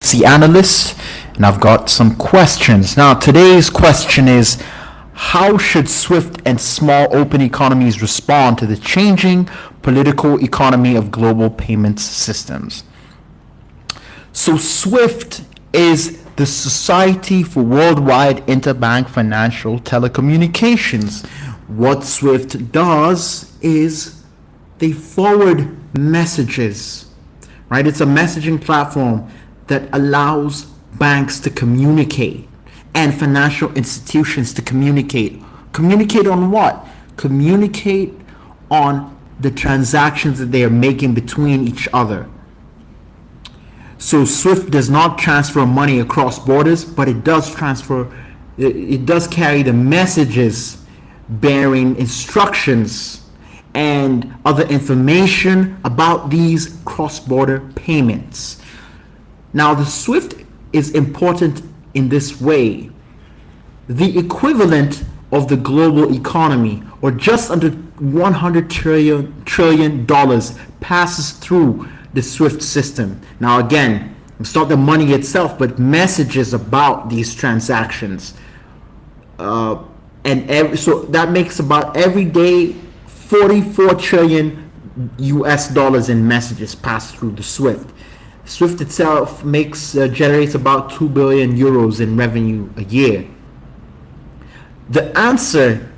currency analyst, and I've got some questions. Now, today's question is, how should SWIFT and small open economies respond to the changing political economy of global payments systems? So SWIFT is the Society for Worldwide Interbank Financial Telecommunications. What SWIFT does is they forward messages, right? It's a messaging platform that allows banks to communicate and financial institutions to communicate. Communicate on what? Communicate on the transactions that they are making between each other. So SWIFT does not transfer money across borders, but it does carry the messages bearing instructions and other information about these cross-border payments. Now, the SWIFT is important in this way. The equivalent of the global economy, or just under $100 trillion passes through the SWIFT system. Now again, it's not the money itself, but messages about these transactions. So that makes about every day 44 trillion US dollars in messages pass through the SWIFT. SWIFT itself generates about 2 billion euros in revenue a year. The answer,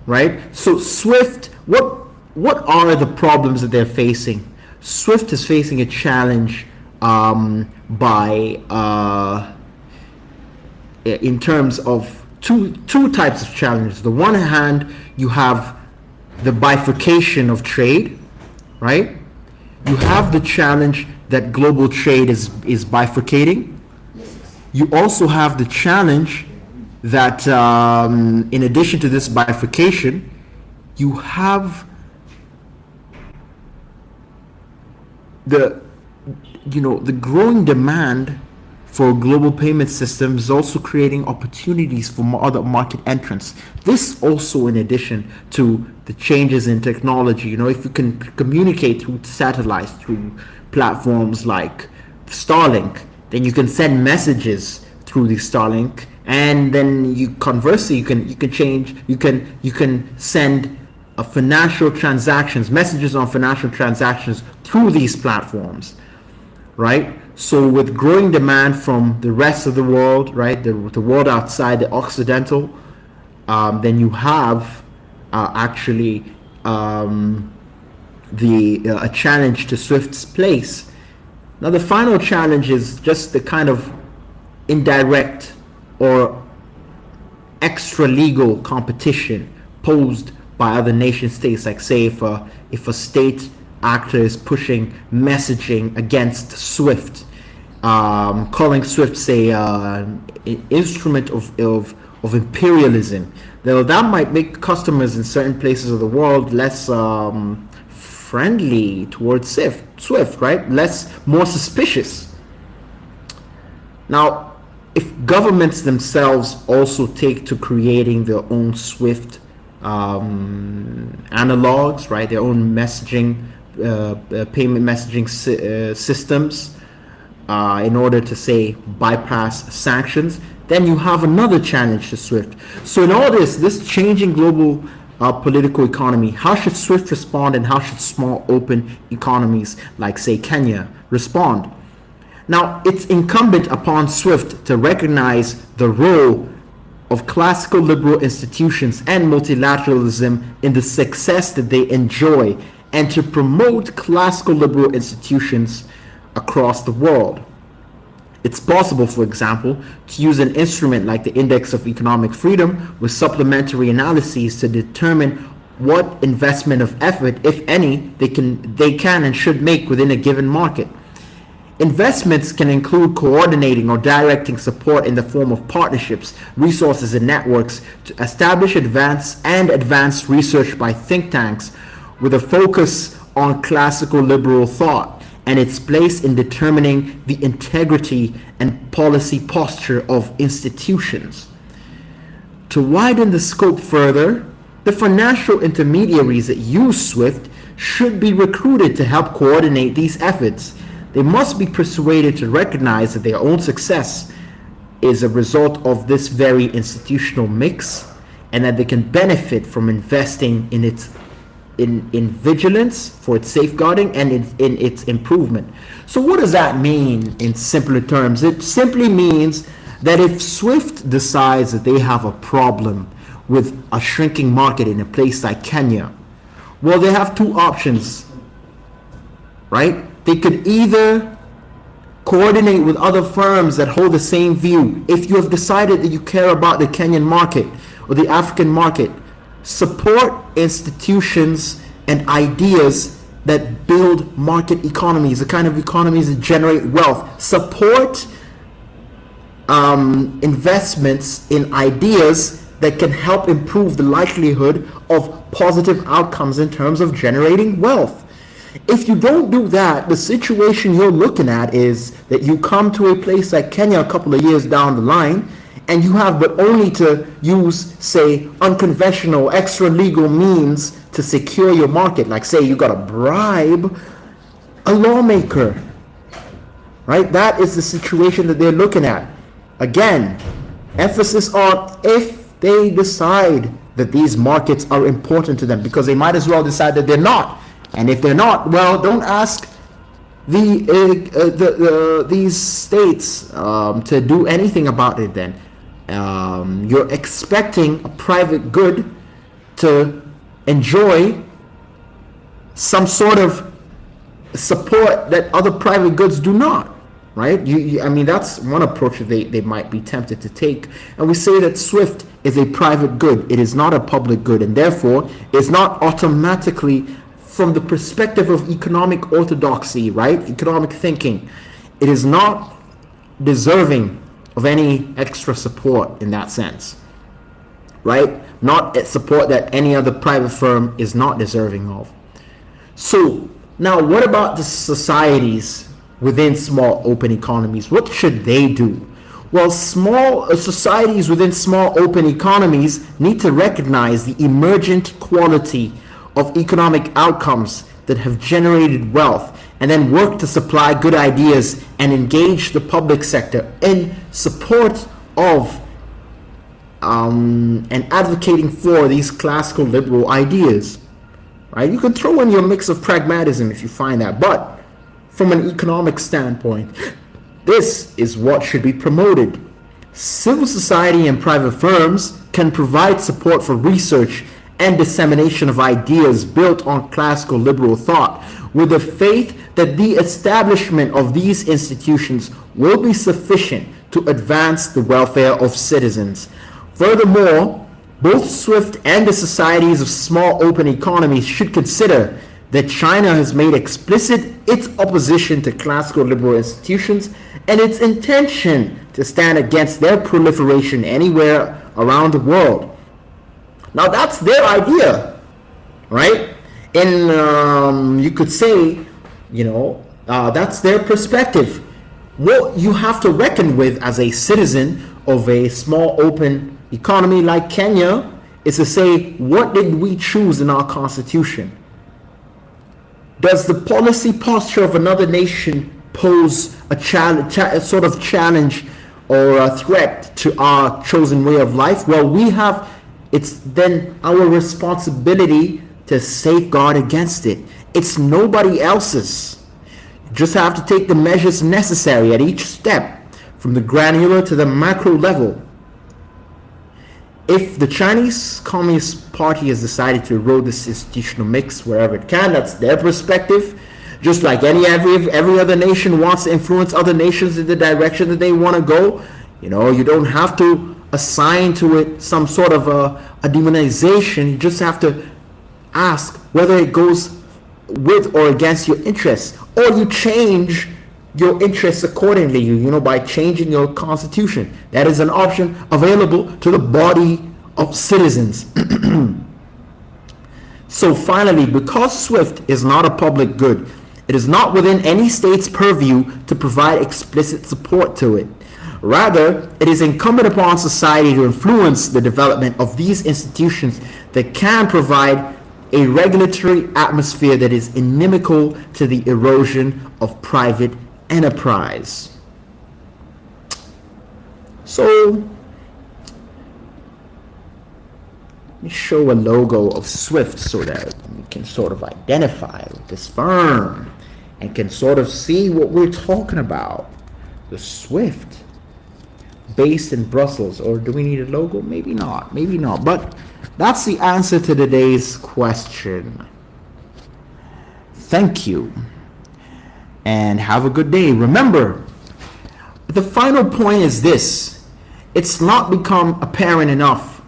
right? So SWIFT, what are the problems that they're facing? SWIFT is facing a challenge in terms of two types of challenges. The one hand, you have the bifurcation of trade, right? You have the challenge that global trade is bifurcating. You also have the challenge that in addition to this bifurcation, you have the growing demand for global payment systems is also creating opportunities for other market entrants. This also in addition to the changes in technology. If you can communicate through satellites, through platforms like Starlink, then you can send messages through the Starlink, and then conversely you can send messages on financial transactions through these platforms, right? So with growing demand from the rest of the world, right, the world outside the Occidental, then you have a challenge to SWIFT's place. Now the final challenge is just the kind of indirect or extra legal competition posed by other nation states. Like say if a state actor is pushing messaging against SWIFT, calling SWIFT an instrument of imperialism, that might make customers in certain places of the world less friendly towards SWIFT, right? More suspicious. Now, if governments themselves also take to creating their own SWIFT analogs, right, their own messaging, payment messaging systems, in order to say bypass sanctions, then you have another challenge to SWIFT. So in all this changing global political economy, how should SWIFT respond, and how should small open economies like say Kenya respond? Now, it's incumbent upon SWIFT to recognize the role of classical liberal institutions and multilateralism in the success that they enjoy, and to promote classical liberal institutions across the world. It's possible, for example, to use an instrument like the Index of Economic Freedom with supplementary analyses to determine what investment of effort, if any, they can and should make within a given market. Investments can include coordinating or directing support in the form of partnerships, resources, and networks to establish advanced research by think tanks with a focus on classical liberal thought and its place in determining the integrity and policy posture of institutions. To widen the scope further, the financial intermediaries that use SWIFT should be recruited to help coordinate these efforts. They must be persuaded to recognize that their own success is a result of this very institutional mix, and that they can benefit from investing in in vigilance for its safeguarding and in its improvement. So what does that mean in simpler terms? It simply means that if SWIFT decides that they have a problem with a shrinking market in a place like Kenya, well, they have two options, right? They could either coordinate with other firms that hold the same view. If you have decided that you care about the Kenyan market or the African market, support institutions and ideas that build market economies, the kind of economies that generate wealth. Support investments in ideas that can help improve the likelihood of positive outcomes in terms of generating wealth. If you don't do that, the situation you're looking at is that you come to a place like Kenya a couple of years down the line, and you have but only to use, say, unconventional, extra legal means to secure your market. Like, say, you got to bribe a lawmaker, right? That is the situation that they're looking at. Again, emphasis on if they decide that these markets are important to them, because they might as well decide that they're not. And if they're not, well, don't ask these states to do anything about it then. You're expecting a private good to enjoy some sort of support that other private goods do not, right? I mean, that's one approach that they might be tempted to take. And we say that SWIFT is a private good. It is not a public good, and therefore it's not automatically, from the perspective of economic orthodoxy, right? Economic thinking, it is not deserving of any extra support in that sense, right? Not support that any other private firm is not deserving of. So now, what about the societies within small open economies? What should they do? Well, small societies within small open economies need to recognize the emergent quality of economic outcomes that have generated wealth, and then work to supply good ideas and engage the public sector in support of and advocating for these classical liberal ideas, right? You can throw in your mix of pragmatism if you find that, but from an economic standpoint, this is what should be promoted. Civil society and private firms can provide support for research and dissemination of ideas built on classical liberal thought, with the faith that the establishment of these institutions will be sufficient to advance the welfare of citizens. Furthermore, both SWIFT and the societies of small open economies should consider that China has made explicit its opposition to classical liberal institutions and its intention to stand against their proliferation anywhere around the world. Now that's their idea, right? And you could say, that's their perspective. What you have to reckon with as a citizen of a small open economy like Kenya is to say, what did we choose in our constitution? Does the policy posture of another nation pose a sort of challenge or a threat to our chosen way of life? Well, it's then our responsibility to safeguard against it. It's nobody else's. You just have to take the measures necessary at each step, from the granular to the macro level. If the Chinese Communist Party has decided to erode this institutional mix wherever it can, that's their perspective. Just like every other nation wants to influence other nations in the direction that they want to go, you don't have to assign to it some sort of a demonization. You just have to ask whether it goes with or against your interests, or you change your interests accordingly, by changing your constitution. That is an option available to the body of citizens. So finally, because SWIFT is not a public good, it is not within any state's purview to provide explicit support to it. Rather, it is incumbent upon society to influence the development of these institutions that can provide a regulatory atmosphere that is inimical to the erosion of private enterprise. So, let me show a logo of SWIFT so that we can sort of identify with this firm and can sort of see what we're talking about. The SWIFT, based in Brussels. Or do we need a logo? Maybe not. Maybe not. But that's the answer to today's question. Thank you. And have a good day. Remember, the final point is this. It's not become apparent enough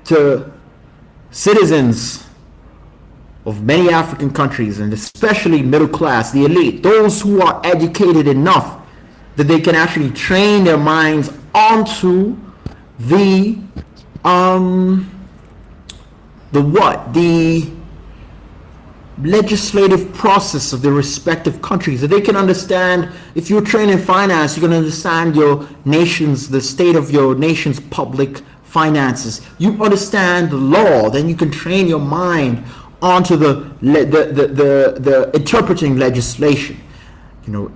to citizens of many African countries, and especially middle class, the elite, those who are educated enough that they can actually train their minds onto the legislative process of the respective countries, that they can understand. If you're trained in finance, you can understand the state of your nation's public finances. You understand the law, then you can train your mind onto the interpreting legislation.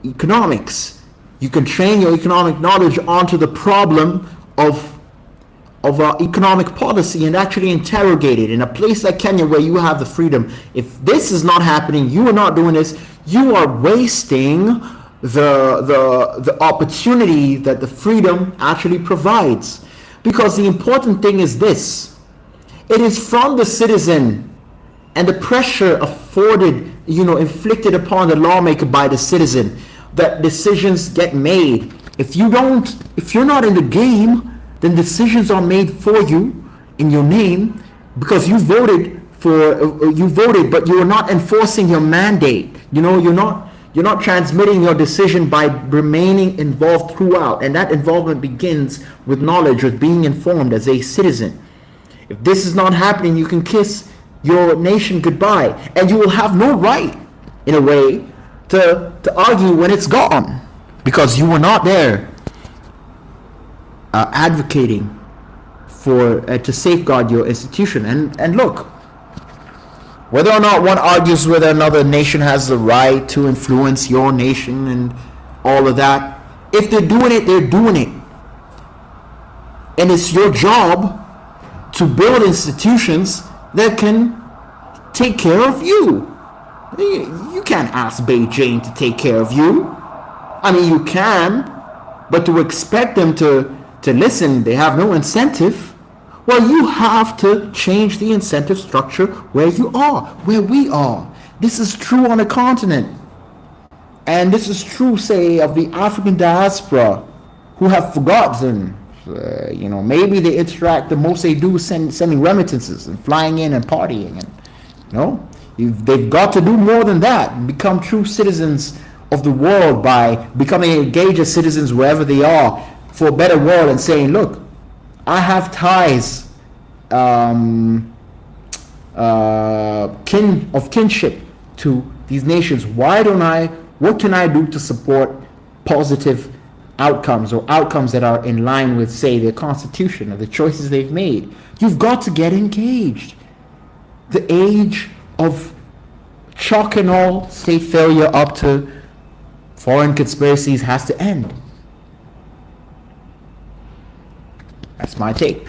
Economics. You can train your economic knowledge onto the problem of economic policy and actually interrogate it. In a place like Kenya, where you have the freedom, if this is not happening, you are not doing this, you are wasting the opportunity that the freedom actually provides. Because the important thing is this: it is from the citizen and the pressure inflicted upon the lawmaker by the citizen that decisions get made. If you're not in the game, then decisions are made for you in your name because you voted, but you are not enforcing your mandate. You're not transmitting your decision by remaining involved throughout, and that involvement begins with knowledge, with being informed as a citizen. If this is not happening, you can kiss your nation goodbye, and you will have no right, in a way, to argue when it's gone, because you were not there advocating for to safeguard your institution. And look, whether or not one argues whether another nation has the right to influence your nation and all of that, if they're doing it, they're doing it. And it's your job to build institutions that can take care of you. You can't ask Beijing to take care of you. I mean, you can, but to expect them to listen, they have no incentive. Well, you have to change the incentive structure where you are, where we are. This is true on the continent. And this is true, say, of the African diaspora, who have forgotten. Maybe they interact, the most they do is sending remittances and flying in and partying. And they've got to do more than that and become true citizens of the world by becoming engaged as citizens wherever they are for a better world, and saying, look, I have ties kinship to these nations. What can I do to support positive outcomes, or outcomes that are in line with, say, their constitution or the choices they've made? You've got to get engaged. The age of chalking all state failure up to foreign conspiracies has to end. That's my take.